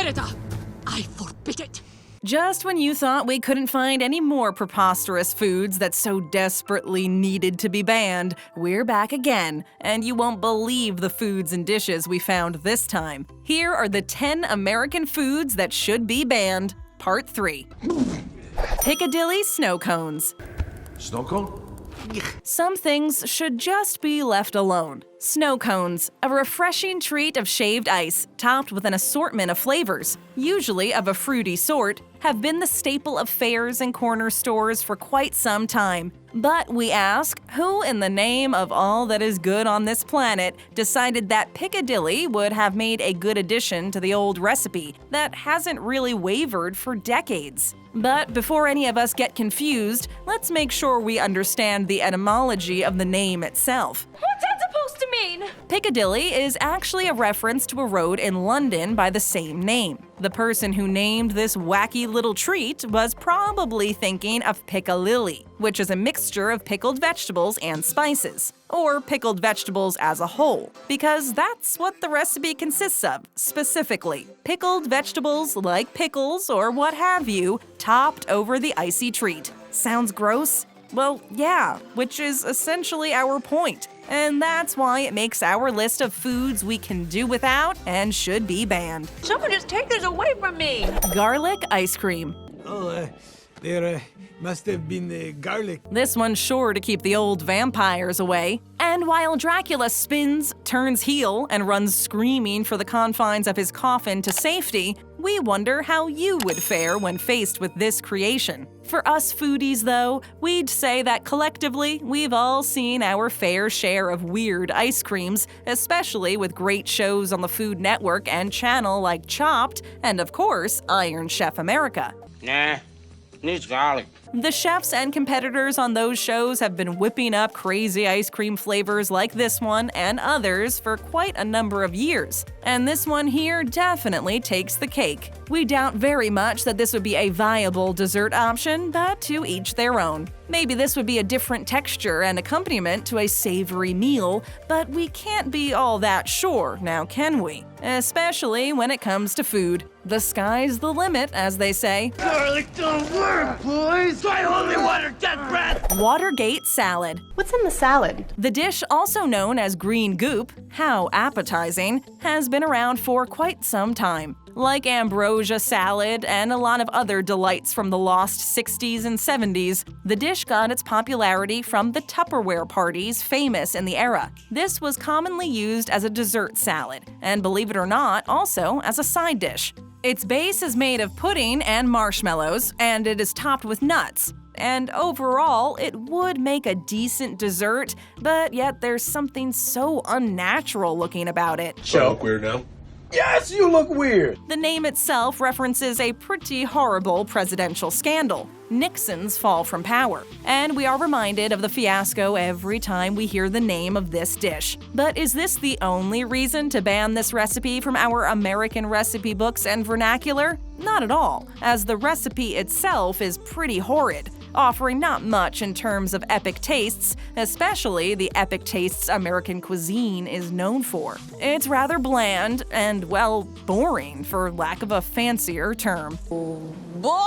Senator, I forbid it. Just when you thought we couldn't find any more preposterous foods that so desperately needed to be banned, we're back again, and you won't believe the foods and dishes we found this time. Here are the 10 American foods that should be banned, Part 3. Piccadilly snow cones. Snow cone? Some things should just be left alone. Snow cones, a refreshing treat of shaved ice, topped with an assortment of flavors, usually of a fruity sort, have been the staple of fairs and corner stores for quite some time. But we ask, who in the name of all that is good on this planet decided that Piccadilly would have made a good addition to the old recipe that hasn't really wavered for decades? But before any of us get confused, let's make sure we understand the etymology of the name itself. What's that supposed to mean? Piccadilly is actually a reference to a road in London by the same name. The person who named this wacky little treat was probably thinking of piccalilli, which is a mixture of pickled vegetables and spices, or pickled vegetables as a whole, because that's what the recipe consists of, specifically. Pickled vegetables like pickles or what have you, topped over the icy treat. Sounds gross? Well, yeah, which is essentially our point. And that's why it makes our list of foods we can do without and should be banned. Someone just take this away from me! Garlic ice cream. Oh, there must have been garlic. This one's sure to keep the old vampires away. And while Dracula spins, turns heel, and runs screaming for the confines of his coffin to safety, we wonder how you would fare when faced with this creation. For us foodies, though, we'd say that collectively, we've all seen our fair share of weird ice creams, especially with great shows on the Food Network and channel like Chopped, and of course, Iron Chef America. Nah, needs garlic. The chefs and competitors on those shows have been whipping up crazy ice cream flavors like this one and others for quite a number of years. And this one here definitely takes the cake. We doubt very much that this would be a viable dessert option, but to each their own. Maybe this would be a different texture and accompaniment to a savory meal, but we can't be all that sure, now can we? Especially when it comes to food. The sky's the limit, as they say. Garlic don't work, boys! I only water death breath! Watergate Salad. What's in the salad? The dish, also known as green goop, how appetizing, has been around for quite some time. Like ambrosia salad and a lot of other delights from the lost 60s and 70s, the dish got its popularity from the Tupperware parties famous in the era. This was commonly used as a dessert salad, and believe it or not, also as a side dish. Its base is made of pudding and marshmallows, and it is topped with nuts. And overall, it would make a decent dessert, but yet there's something so unnatural looking about it. So I look weird now? Yes, you look weird! The name itself references a pretty horrible presidential scandal, Nixon's fall from power. And we are reminded of the fiasco every time we hear the name of this dish. But is this the only reason to ban this recipe from our American recipe books and vernacular? Not at all, as the recipe itself is pretty horrid, offering not much in terms of epic tastes, especially the epic tastes American cuisine is known for. It's rather bland and, well, boring, for lack of a fancier term. Boring!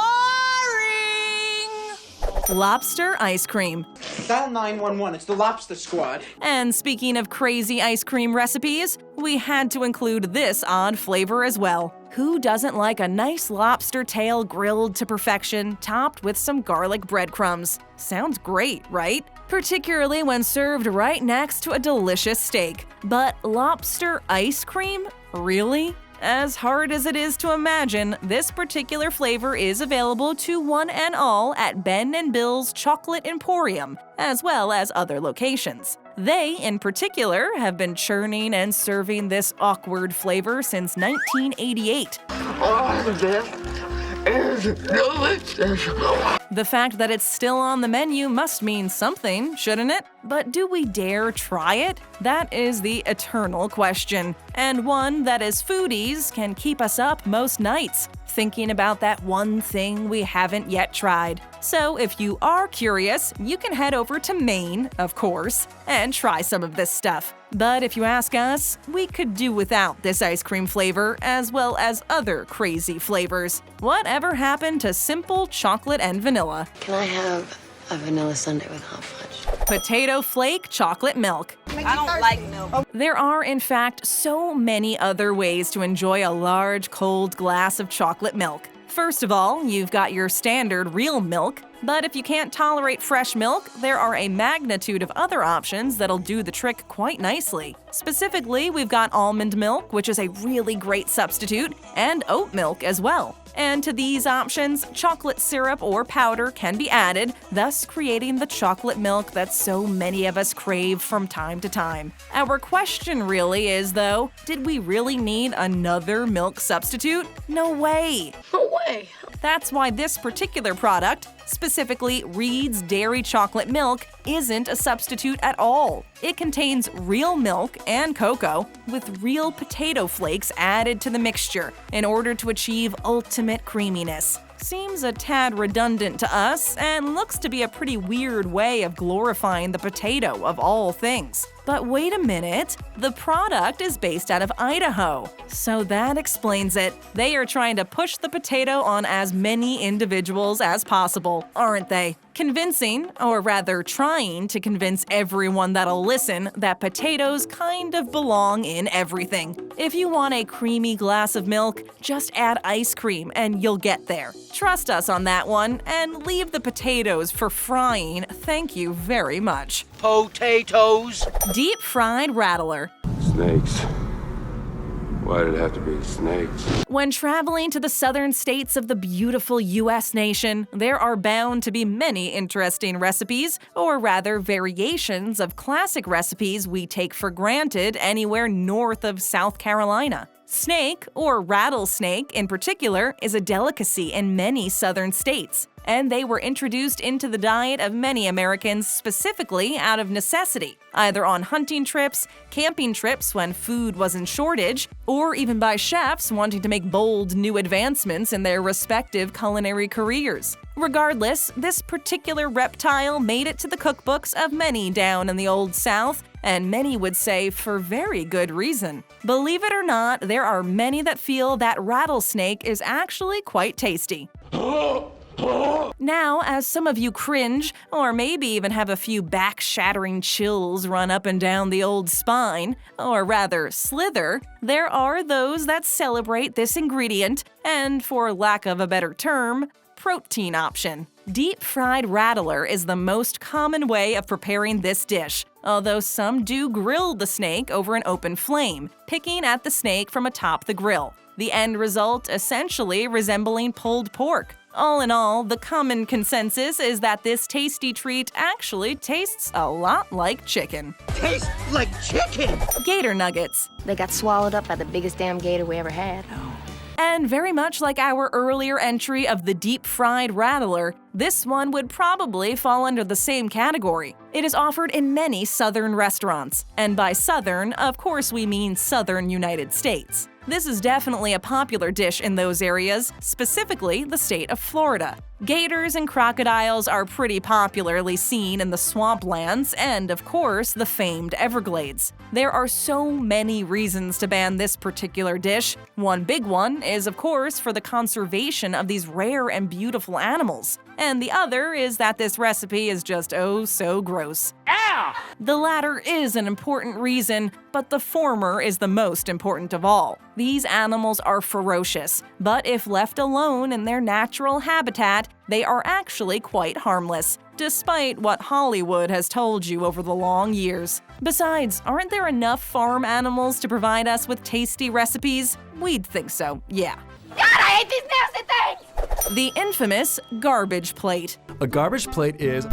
Lobster Ice Cream. Dial 911, it's the Lobster Squad. And speaking of crazy ice cream recipes, we had to include this odd flavor as well. Who doesn't like a nice lobster tail grilled to perfection, topped with some garlic breadcrumbs? Sounds great, right? Particularly when served right next to a delicious steak. But lobster ice cream? Really? As hard as it is to imagine, this particular flavor is available to one and all at Ben & Bill's Chocolate Emporium, as well as other locations. They, in particular, have been churning and serving this awkward flavor since 1988. The fact that it's still on the menu must mean something, shouldn't it? But do we dare try it? That is the eternal question, and one that as foodies can keep us up most nights, thinking about that one thing we haven't yet tried. So if you are curious, you can head over to Maine, of course, and try some of this stuff. But if you ask us, we could do without this ice cream flavor as well as other crazy flavors. Whatever happened to simple chocolate and vanilla? Can I have a vanilla sundae with hot fudge? Potato flake chocolate milk. I don't like milk. There are, in fact, so many other ways to enjoy a large, cold glass of chocolate milk. First of all, you've got your standard real milk, but if you can't tolerate fresh milk, there are a magnitude of other options that'll do the trick quite nicely. Specifically, we've got almond milk, which is a really great substitute, and oat milk as well. And to these options, chocolate syrup or powder can be added, thus creating the chocolate milk that so many of us crave from time to time. Our question really is, though, did we really need another milk substitute? No way! No way! That's why this particular product, specifically Reed's Dairy Chocolate Milk, isn't a substitute at all. It contains real milk and cocoa with real potato flakes added to the mixture in order to achieve ultimate creaminess. Seems a tad redundant to us and looks to be a pretty weird way of glorifying the potato of all things. But wait a minute, the product is based out of Idaho. So that explains it. They are trying to push the potato on as many individuals as possible, aren't they? Convincing, or rather trying to convince everyone that'll listen, that potatoes kind of belong in everything. If you want a creamy glass of milk, just add ice cream and you'll get there. Trust us on that one, and leave the potatoes for frying, thank you very much. Potatoes. Deep fried Rattler. Snakes. Why did it have to be snakes? When traveling to the southern states of the beautiful U.S. nation, there are bound to be many interesting recipes, or rather variations of classic recipes we take for granted anywhere north of South Carolina. Snake, or rattlesnake in particular, is a delicacy in many southern states, and they were introduced into the diet of many Americans specifically out of necessity, either on hunting trips, camping trips when food was in shortage, or even by chefs wanting to make bold new advancements in their respective culinary careers. Regardless, this particular reptile made it to the cookbooks of many down in the Old South, and many would say for very good reason. Believe it or not, there are many that feel that rattlesnake is actually quite tasty. Now, as some of you cringe, or maybe even have a few back-shattering chills run up and down the old spine, or rather slither, there are those that celebrate this ingredient, and for lack of a better term, protein option. Deep-fried Rattler is the most common way of preparing this dish, although some do grill the snake over an open flame, picking at the snake from atop the grill. The end result essentially resembling pulled pork. All in all, the common consensus is that this tasty treat actually tastes a lot like chicken. Tastes like chicken! Gator Nuggets. They got swallowed up by the biggest damn gator we ever had. And very much like our earlier entry of the deep-fried Rattler, this one would probably fall under the same category. It is offered in many southern restaurants, and by southern, of course we mean southern United States. This is definitely a popular dish in those areas, specifically the state of Florida. Gators and crocodiles are pretty popularly seen in the swamplands and, of course, the famed Everglades. There are so many reasons to ban this particular dish. One big one is, of course, for the conservation of these rare and beautiful animals. And the other is that this recipe is just oh so gross. Ow! The latter is an important reason, but the former is the most important of all. These animals are ferocious, but if left alone in their natural habitat, they are actually quite harmless, despite what Hollywood has told you over the long years. Besides, aren't there enough farm animals to provide us with tasty recipes? We'd think so, yeah. God, I hate these nasty things! The infamous garbage plate. A garbage plate is...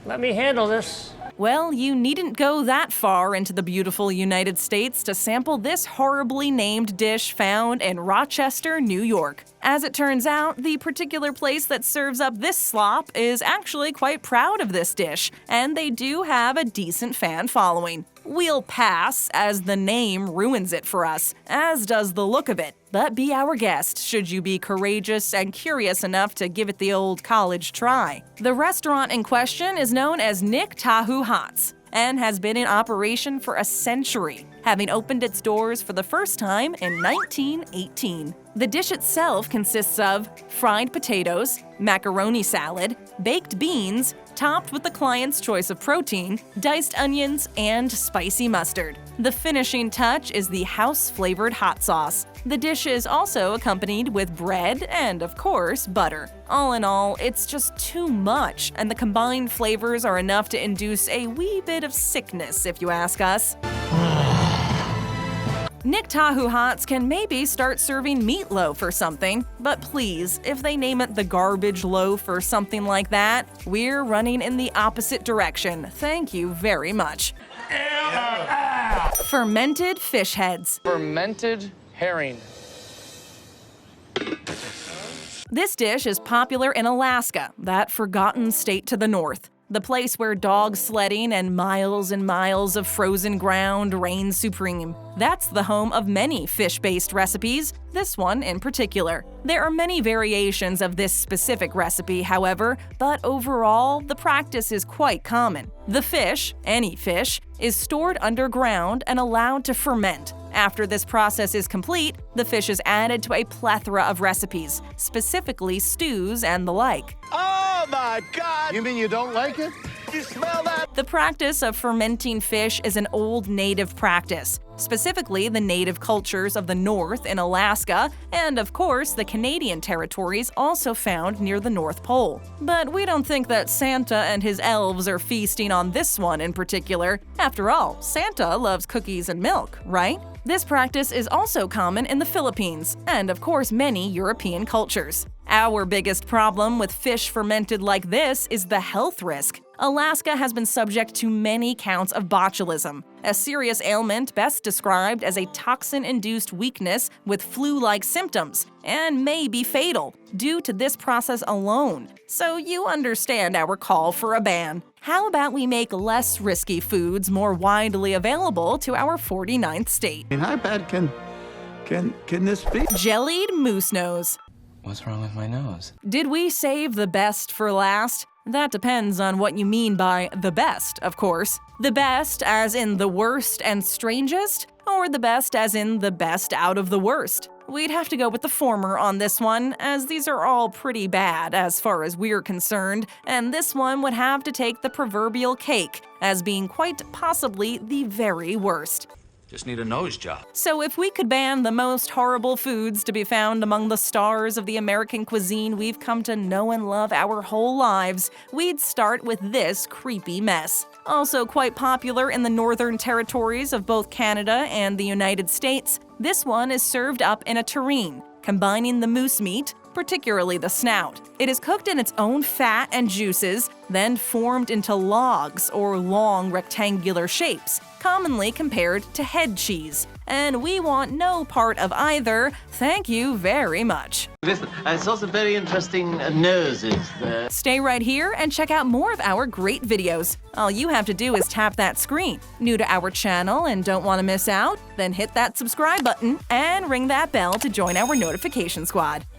Let me handle this. Well, you needn't go that far into the beautiful United States to sample this horribly named dish found in Rochester, New York. As it turns out, the particular place that serves up this slop is actually quite proud of this dish, and they do have a decent fan following. We'll pass, as the name ruins it for us, as does the look of it. But be our guest should you be courageous and curious enough to give it the old college try. The restaurant in question is known as Nick Tahu Hots. and has been in operation for a century, having opened its doors for the first time in 1918. The dish itself consists of fried potatoes, macaroni salad, baked beans, topped with the client's choice of protein, diced onions, and spicy mustard. The finishing touch is the house-flavored hot sauce. The dish is also accompanied with bread and, of course, butter. All in all, it's just too much, and the combined flavors are enough to induce a wee bit of sickness, if you ask us. Nick Tahu Hots can maybe start serving meatloaf or something, but please, if they name it the garbage loaf or something like that, we're running in the opposite direction. Thank you very much. Fermented fish heads. Fermented herring. This dish is popular in Alaska, that forgotten state to the north. The place where dog sledding and miles of frozen ground reign supreme. That's the home of many fish-based recipes, this one in particular. There are many variations of this specific recipe, however, but overall, the practice is quite common. The fish, any fish, is stored underground and allowed to ferment. After this process is complete, the fish is added to a plethora of recipes, specifically stews and the like. Oh my God! You mean you don't like it? You smell that? The practice of fermenting fish is an old native practice, specifically the native cultures of the North in Alaska, and of course the Canadian territories also found near the North Pole. But we don't think that Santa and his elves are feasting on this one in particular. After all, Santa loves cookies and milk, right? This practice is also common in the Philippines, and of course many European cultures. Our biggest problem with fish fermented like this is the health risk. Alaska has been subject to many counts of botulism, a serious ailment best described as a toxin-induced weakness with flu-like symptoms, and may be fatal due to this process alone. So you understand our call for a ban. How about we make less risky foods more widely available to our 49th state? How bad can this be? Jellied moose nose. What's wrong with my nose? Did we save the best for last? That depends on what you mean by the best, of course. The best as in the worst and strangest, or the best as in the best out of the worst? We'd have to go with the former on this one, as these are all pretty bad as far as we're concerned, and this one would have to take the proverbial cake, as being quite possibly the very worst. Just need a nose job. So if we could ban the most horrible foods to be found among the stars of the American cuisine we've come to know and love our whole lives, we'd start with this creepy mess. Also quite popular in the northern territories of both Canada and the United States, this one is served up in a tureen, combining the moose meat, particularly the snout. It is cooked in its own fat and juices, then formed into logs or long rectangular shapes, commonly compared to head cheese. And we want no part of either, thank you very much. Listen, I saw some very interesting noses there. Stay right here and check out more of our great videos. All you have to do is tap that screen. New to our channel and don't want to miss out? Then hit that subscribe button and ring that bell to join our notification squad.